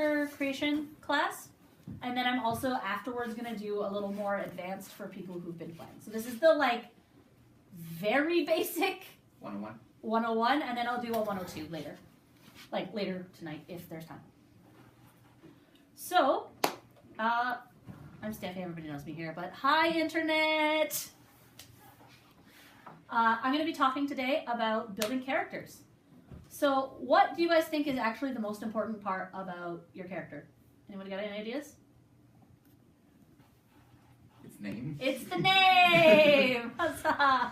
character creation class. And then I'm also afterwards going to do a little more advanced for people who've been playing. So this is the, like, very basic 101, and then I'll do a 102 later. Like, later tonight, if there's time. So, I'm Steffi, everybody knows me here, but hi, Internet! I'm going to be talking today about building characters. So, what do you guys think is actually the most important part about your character? Anyone got any ideas? Its name. It's the name! Huzzah!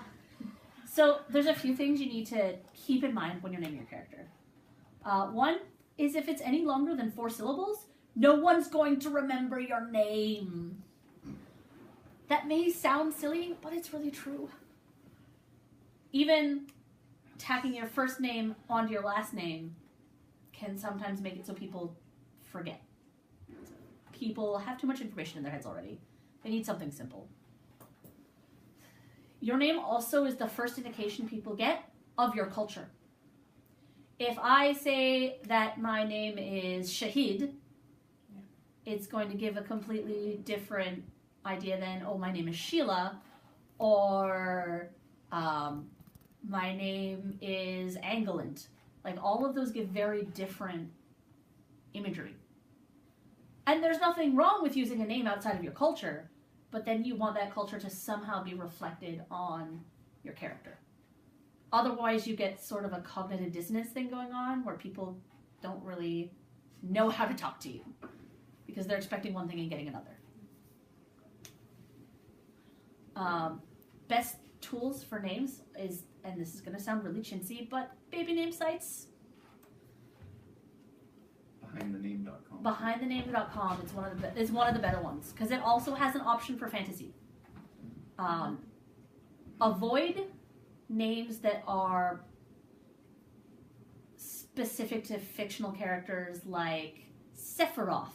So, there's a few things you need to keep in mind when you're naming your character. One is if it's any longer than 4 syllables, no one's going to remember your name. That may sound silly, but it's really true. Even tacking your first name onto your last name can sometimes make it so people forget. People have too much information in their heads already. They need something simple. Your name also is the first indication people get of your culture. If I say that my name is Shahid, it's going to give a completely different idea than, oh, my name is Sheila, or my name is Angeland. Like, all of those give very different imagery. And there's nothing wrong with using a name outside of your culture, but then you want that culture to somehow be reflected on your character. Otherwise, you get sort of a cognitive dissonance thing going on where people don't really know how to talk to you because they're expecting one thing and getting another. Best tools for names is, and this is going to sound really chintzy, but baby name sites. Behindthename.com. Behindthename.com is one of the better ones because it also has an option for fantasy. Avoid names that are specific to fictional characters like Sephiroth,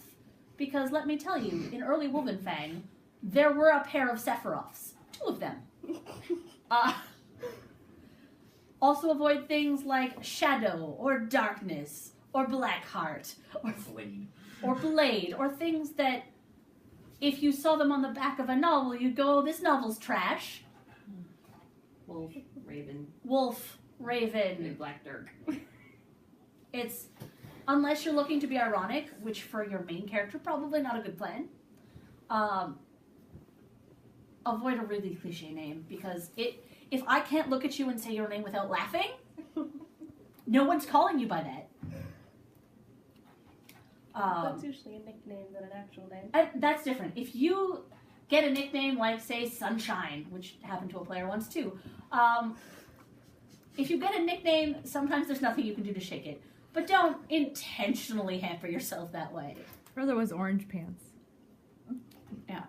because let me tell you, in early Wolvenfang, there were a pair of Sephiroths, 2 of them. Also avoid things like Shadow or Darkness or Blackheart or Blade, or things that if you saw them on the back of a novel, you'd go, this novel's trash. Wolf, Raven. And Black Dirk. It's, unless you're looking to be ironic, which for your main character, probably not a good plan. Avoid a really cliche name, because if I can't look at you and say your name without laughing, no one's calling you by that. That's usually a nickname than an actual name. That's different. If you get a nickname like, say, Sunshine, which happened to a player once too, if you get a nickname, sometimes there's nothing you can do to shake it. But don't intentionally hamper yourself that way. Brother was Orange Pants. Yeah.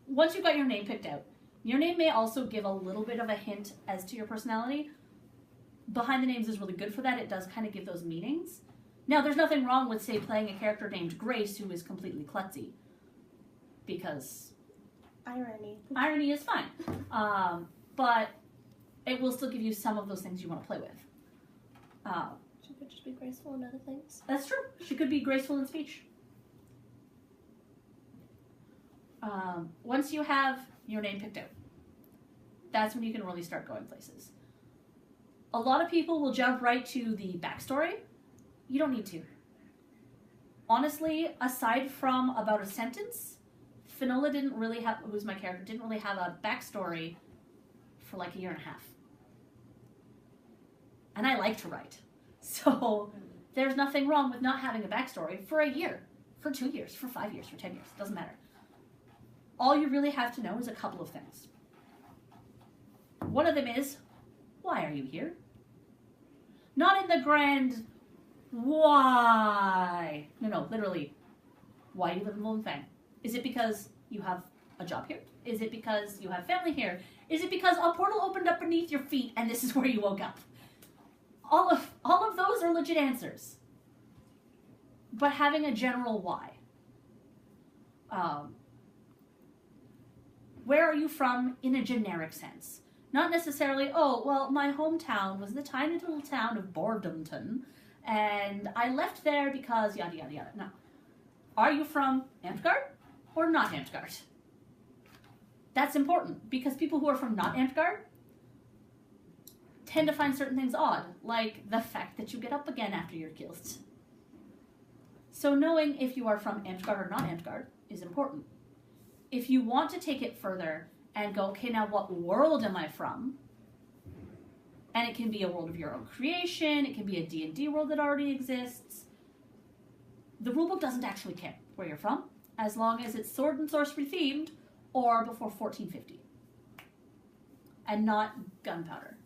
Once you've got your name picked out, your name may also give a little bit of a hint as to your personality. Behind the Names is really good for that. It does kind of give those meanings. Now, there's nothing wrong with, say, playing a character named Grace who is completely klutzy. Because irony is fine. But it will still give you some of those things you want to play with. She could just be graceful in other things. That's true. She could be graceful in speech. Once you have your name picked out, that's when you can really start going places. A lot of people will jump right to the backstory. You don't need to. Honestly, aside from about a sentence, Finola who's my character, didn't really have a backstory for like a year and a half. And I like to write. So there's nothing wrong with not having a backstory for a year, for 2 years, for 5 years, for 10 years. Doesn't matter. All you really have to know is a couple of things. One of them is, why are you here? Not in the grand, why? No, literally, why do you live in Wolvenfang? Is it because you have a job here? Is it because you have family here? Is it because a portal opened up beneath your feet and this is where you woke up? All of those are legit answers. But having a general why. Where are you from in a generic sense? Not necessarily, oh, well, my hometown was the tiny little town of Bordomton, and I left there because yada yada yada. No. Are you from Amtgard or not Amtgard? That's important because people who are from not Amtgard tend to find certain things odd, like the fact that you get up again after you're killed. So knowing if you are from Amtgard or not Amtgard is important. If you want to take it further and go, okay, now what world am I from? And it can be a world of your own creation, it can be a D&D world that already exists. The rulebook doesn't actually care where you're from, as long as it's sword and sorcery themed or before 1450. And not gunpowder.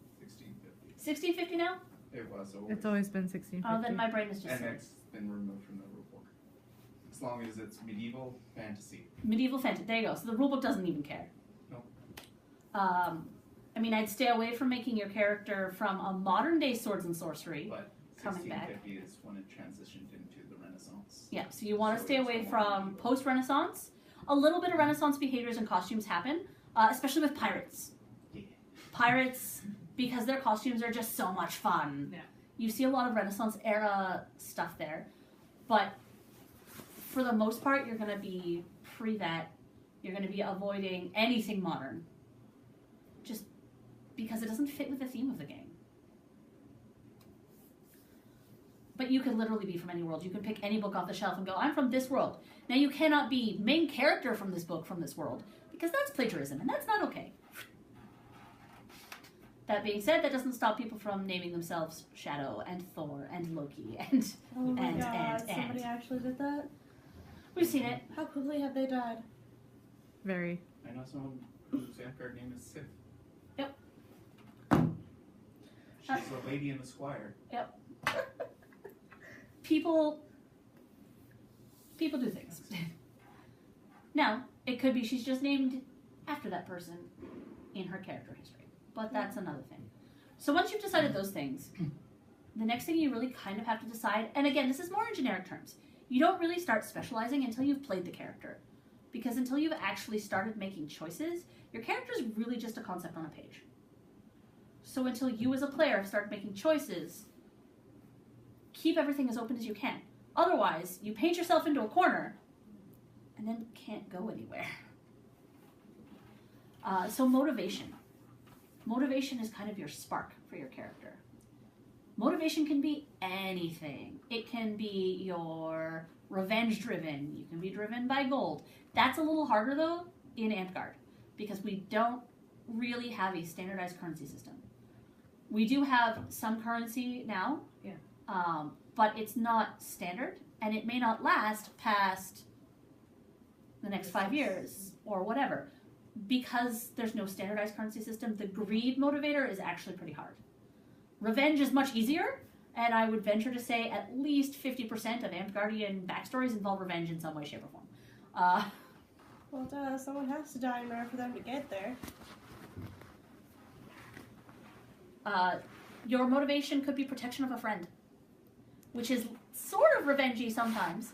1650 now? It was always. It's always been 1650. Oh, then my brain is just And silly. it's been removed from the rulebook. As long as it's medieval fantasy. Medieval fantasy. There you go. So the rulebook doesn't even care. Nope. I mean, I'd stay away from making your character from a modern day swords and sorcery. But Coming back. 1650 is when it transitioned into the Renaissance. Yeah, so you want to So stay it's away more from medieval. post-Renaissance. A little bit of Renaissance behaviors and costumes happen, especially with pirates. Yeah. Pirates, because their costumes are just so much fun. Yeah. You see a lot of Renaissance era stuff there, but for the most part, you're going to be pre-that. You're going to be avoiding anything modern, just because it doesn't fit with the theme of the game. But you could literally be from any world. You could pick any book off the shelf and go, I'm from this world. Now, you cannot be main character from this book, from this world, because that's plagiarism, and that's not okay. That being said, that doesn't stop people from naming themselves Shadow and Thor and Loki and Oh my And- god, and- somebody actually did that? we've seen it. How quickly have they died? Very. I know someone whose Amtgard name is Sif. Yep. She's a lady in the squire. People do things. Now, it could be she's just named after that person in her character history, but that's another thing. So once you've decided those things, the next thing you really kind of have to decide, and again, this is more in generic terms, you don't really start specializing until you've played the character. Because until you've actually started making choices, your character is really just a concept on a page. So until you as a player have started making choices, keep everything as open as you can. Otherwise, you paint yourself into a corner and then can't go anywhere. So motivation. Motivation is kind of your spark for your character. Motivation can be anything. It can be your revenge driven. You can be driven by gold. That's a little harder though in Amtgard because we don't really have a standardized currency system. We do have some currency now, but it's not standard and it may not last past the next 5 years or whatever. Because there's no standardized currency system, the greed motivator is actually pretty hard. Revenge is much easier, and I would venture to say at least 50% of Amtgardian backstories involve revenge in some way, shape, or form. Well, duh, someone has to die in order for them to get there. Your motivation could be protection of a friend, which is sort of revengey sometimes,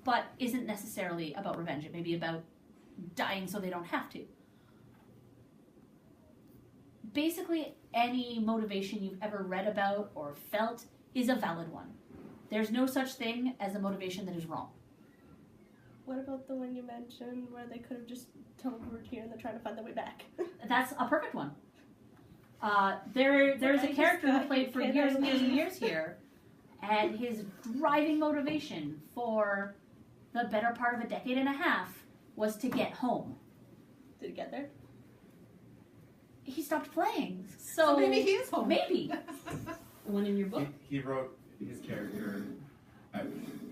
but isn't necessarily about revenge. It may be about dying so they don't have to. Basically, any motivation you've ever read about or felt is a valid one. There's no such thing as a motivation that is wrong. What about the one you mentioned where they could have just teleported here and they're trying to find their way back? That's a perfect one. There's a character who played for years and years and years here, and his driving motivation for the better part of a decade and a half was to get home. Did he get there? He stopped playing, so maybe he is home. Maybe. One in your book. He wrote his character out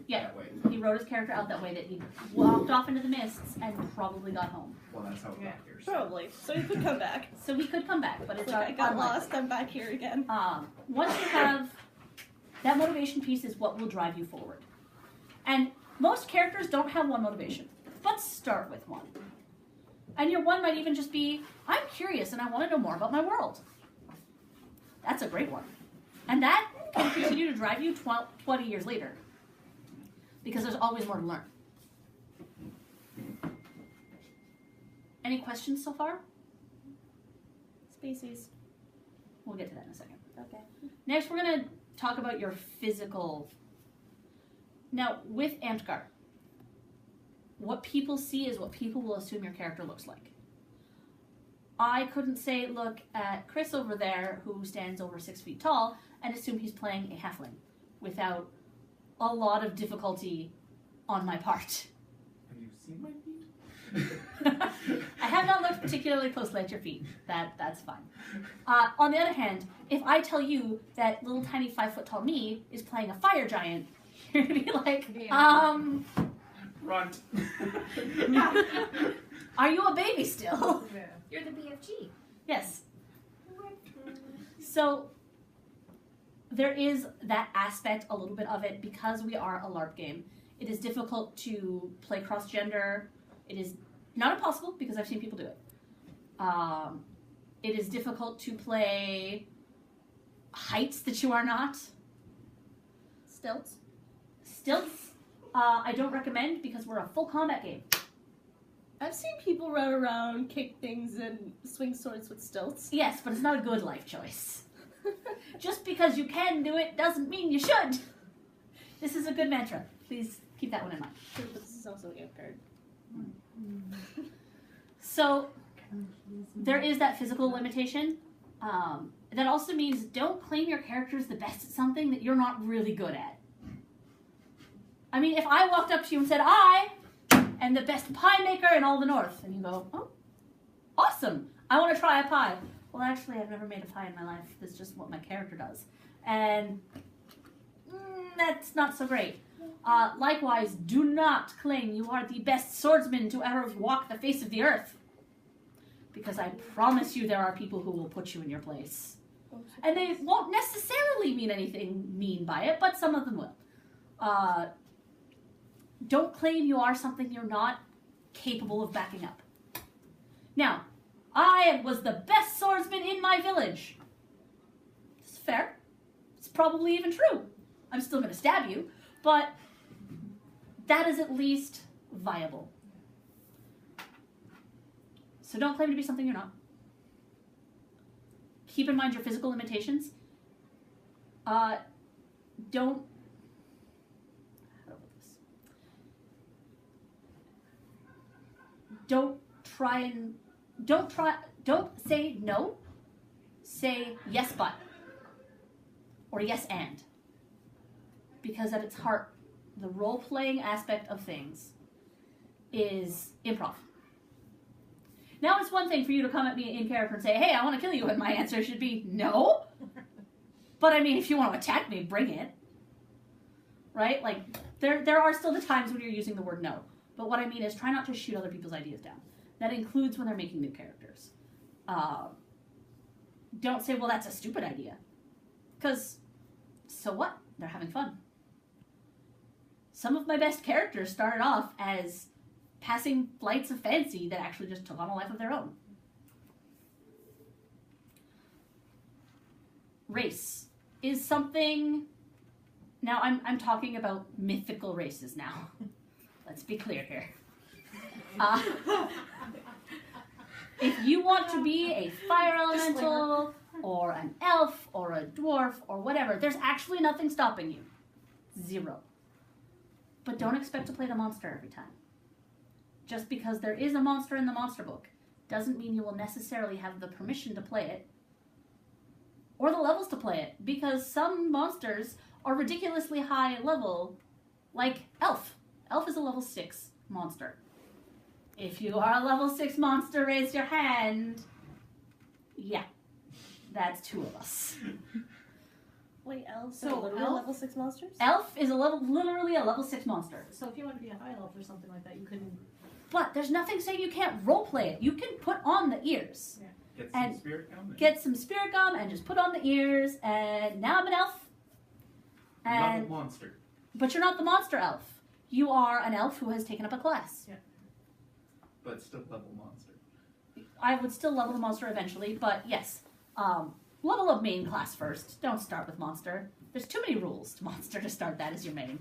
Yeah. that way. He wrote his character out that way, that he walked off into the mists and probably got home. Well, that's how it got here. So. Probably. So he could come back. So he could come back, but it's It's like, I got unlikely. lost, I'm back here again. Once you have that motivation piece is what will drive you forward. And most characters don't have one motivation, but start with one. And your one might even just be, I'm curious and I want to know more about my world. That's a great one. And that can continue to drive you 20 years later. Because there's always more to learn. Any questions so far? Species. We'll get to that in a second. Okay. Next, we're going to talk about your physical. Now, with Amtgard, what people see is what people will assume your character looks like. I couldn't say, look at Chris over there, who stands over 6 feet tall, and assume he's playing a halfling, without a lot of difficulty on my part. Have you seen my feet? I have not looked particularly closely at your feet. That's fine. On the other hand, if I tell you that little tiny 5 foot tall me is playing a fire giant, you're gonna be like, Runt. are you a baby still? You're the BFG. Yes. So there is that aspect, a little bit of it, because we are a LARP game. It is difficult to play cross-gender. It is not impossible, because I've seen people do it. It is difficult to play heights that you are not. Stilts. Stilts, I don't recommend, because we're a full combat game. I've seen people run around, kick things, and swing swords with stilts. Yes, but it's not a good life choice. Just because you can do it doesn't mean you should. This is a good mantra. Please keep that one in mind. But this is also Amtgard. So there is that physical limitation. That also means don't claim your character is the best at something that you're not really good at. I mean, if I walked up to you and said, I am the best pie maker in all the North, and you go, oh, awesome, I want to try a pie. Well, actually, I've never made a pie in my life. That's just what my character does. And that's not so great. Likewise, do not claim you are the best swordsman to ever walk the face of the earth. Because I promise you there are people who will put you in your place. And they won't necessarily mean anything mean by it, but some of them will. Don't claim you are something you're not capable of backing up. Now, I was the best swordsman in my village. It's fair. It's probably even true. I'm still going to stab you, but that is at least viable. So don't claim to be something you're not. Keep in mind your physical limitations. Don't say no. Say yes but. Or yes and. Because at its heart, the role-playing aspect of things is improv. Now it's one thing for you to come at me in character and say, hey, I want to kill you, and my answer should be no. But I mean, if you want to attack me, bring it. Right? Like, there are still the times when you're using the word no. But what I mean is try not to shoot other people's ideas down. That includes when they're making new characters. Don't say, well, that's a stupid idea. Because, so what? They're having fun. Some of my best characters started off as passing flights of fancy that actually just took on a life of their own. Race is something... Now, I'm talking about mythical races now. Let's be clear here. If you want to be a fire elemental, or an elf, or a dwarf, or whatever, there's actually nothing stopping you. Zero. But don't expect to play the monster every time. Just because there is a monster in the monster book doesn't mean you will necessarily have the permission to play it, or the levels to play it, because some monsters are ridiculously high level, like Elf. Elf is a level 6 monster. If you are a level 6 monster, raise your hand. Yeah, that's 2 of us. Wait, elves So, are literally elf- level 6 monsters? Elf is literally a level 6 monster. So if you want to be a high elf or something like that, you couldn't. But there's nothing saying you can't roleplay it. You can put on the ears. Get some And spirit gum. Get some spirit gum and just put on the ears, and now I'm an elf. Not a And monster. but you're not the monster elf. You are an elf who has taken up a class. But still level monster. I would still level the monster eventually, but yes. Level up main class first. Don't start with monster. There's too many rules to monster to start that as your main.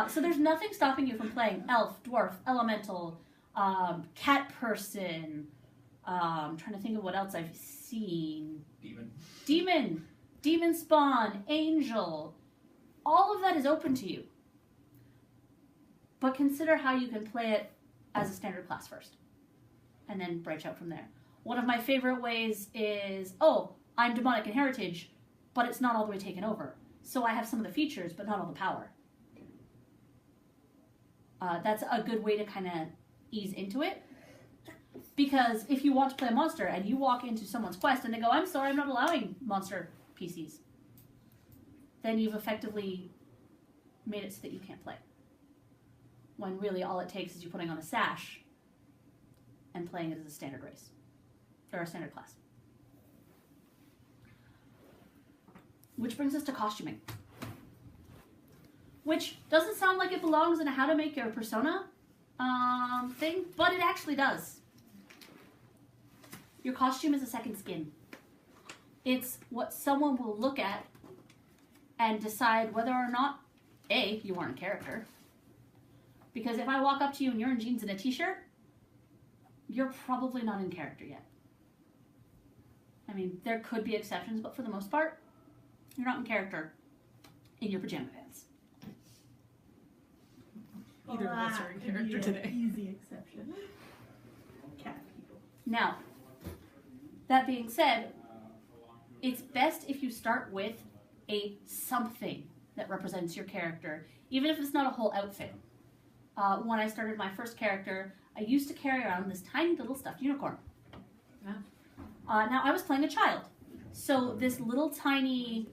So there's nothing stopping you from playing elf, dwarf, elemental, cat person, I'm trying to think of what else I've seen. Demon. Demon spawn, angel. All of that is open to you. But consider how you can play it as a standard class first. And then branch out from there. One of my favorite ways is, I'm demonic in heritage, but it's not all the way taken over. So I have some of the features, but not all the power. That's a good way to kind of ease into it. Because if you want to play a monster and you walk into someone's quest and they go, I'm sorry, I'm not allowing monster PCs, then you've effectively made it so that you can't play. When really all it takes is you putting on a sash and playing it as a standard race. Or a standard class. Which brings us to costuming. Which doesn't sound like it belongs in a how to make your persona thing, but it actually does. Your costume is a second skin. It's what someone will look at and decide whether or not, A, you are in character. Because if I walk up to you and you're in jeans and a t-shirt, you're probably not in character yet. I mean, there could be exceptions, but for the most part, you're not in character in your pajama pants. Either of us are in character today. Easy exception. Cat people. Now, that being said, it's best if you start with a something that represents your character, even if it's not a whole outfit. When I started my first character, I used to carry around this tiny little stuffed unicorn. Yeah. Now, I was playing a child, so this little tiny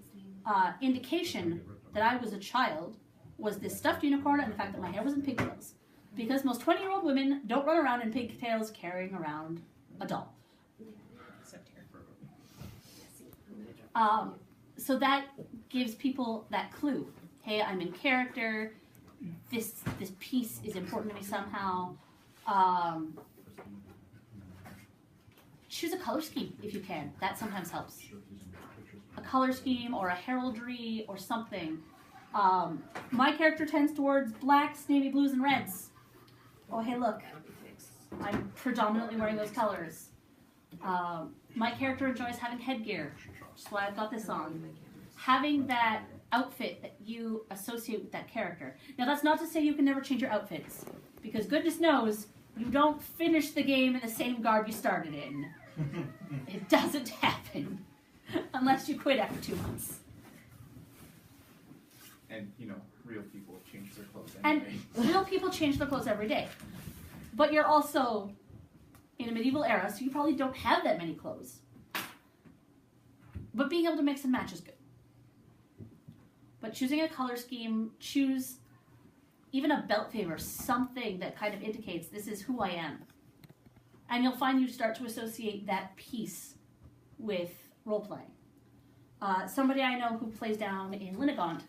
indication that I was a child was this stuffed unicorn and the fact that my hair was in pigtails. Because most 20-year-old women don't run around in pigtails carrying around a doll. Except here. So that gives people that clue. Hey, I'm in character. This piece is important to me somehow. Choose a color scheme if you can. That sometimes helps. A color scheme or a heraldry or something. My character tends towards blacks, navy blues, and reds. Oh, hey, look. I'm predominantly wearing those colors. My character enjoys having headgear, which is why I've got this on. Having that outfit that you associate with that character. Now, that's not to say you can never change your outfits, because goodness knows you don't finish the game in the same garb you started in. It doesn't happen unless you quit after 2 months. And, real people change their clothes And anyway. real people change their clothes every day. But you're also in a medieval era, so you probably don't have that many clothes. But being able to mix and match is good. But choosing a color scheme, choose even a belt favor, something that kind of indicates this is who I am. And you'll find you start to associate that piece with role-playing. Somebody I know who plays down in Linnegond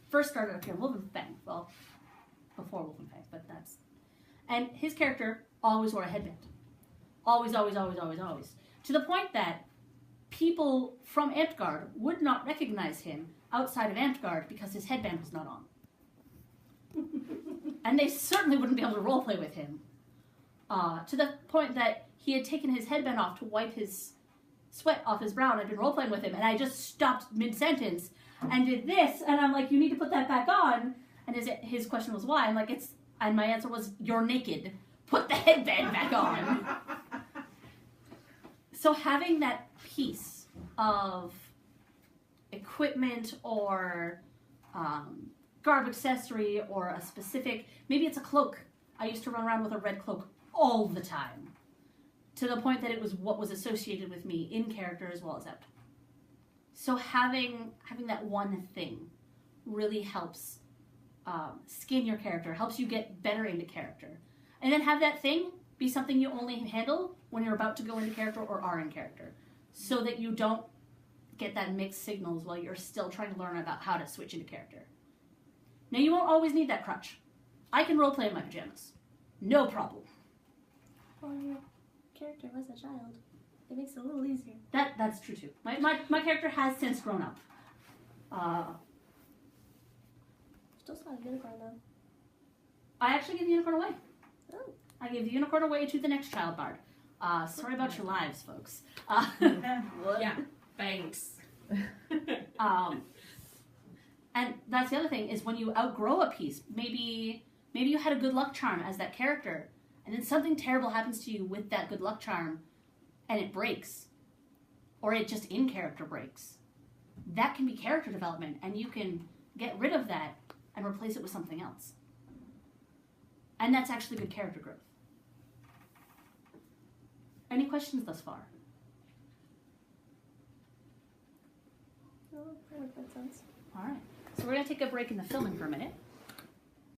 first started up here in Wolvenfang. Well, before Wolvenfang, but that's... And his character always wore a headband. Always, always, always, always, always. To the point that people from Amtgard would not recognize him outside of Amtgard because his headband was not on. And they certainly wouldn't be able to roleplay with him. To the point that he had taken his headband off to wipe his sweat off his brow, and I'd been roleplaying with him, and I just stopped mid-sentence and did this, and I'm like, you need to put that back on. And his question was why? I'm like, and my answer was, you're naked. Put the headband back on. So having that piece of equipment or garb accessory or a specific, maybe it's a cloak. I used to run around with a red cloak all the time, to the point that it was what was associated with me in character as well as out. So having that one thing really helps skin your character, helps you get better into character. And then have that thing be something you only handle when you're about to go into character or are in character, so that you don't get that mixed signals while you're still trying to learn about how to switch into character. Now, you won't always need that crutch. I can roleplay in my pajamas. No problem. Well, your character was a child. It makes it a little easier. That's true too. My character has since grown up. Still saw a unicorn though. I actually gave the unicorn away. Oh. I gave the unicorn away to the next child bard. Sorry about your lives, folks. Yeah. Thanks. And that's the other thing is when you outgrow a piece, maybe you had a good luck charm as that character, and then something terrible happens to you with that good luck charm, and it breaks, or it just in character breaks. That can be character development, and you can get rid of that and replace it with something else. And that's actually good character growth. Any questions thus far? No, that makes sense. All right. So we're going to take a break in the filming for a minute.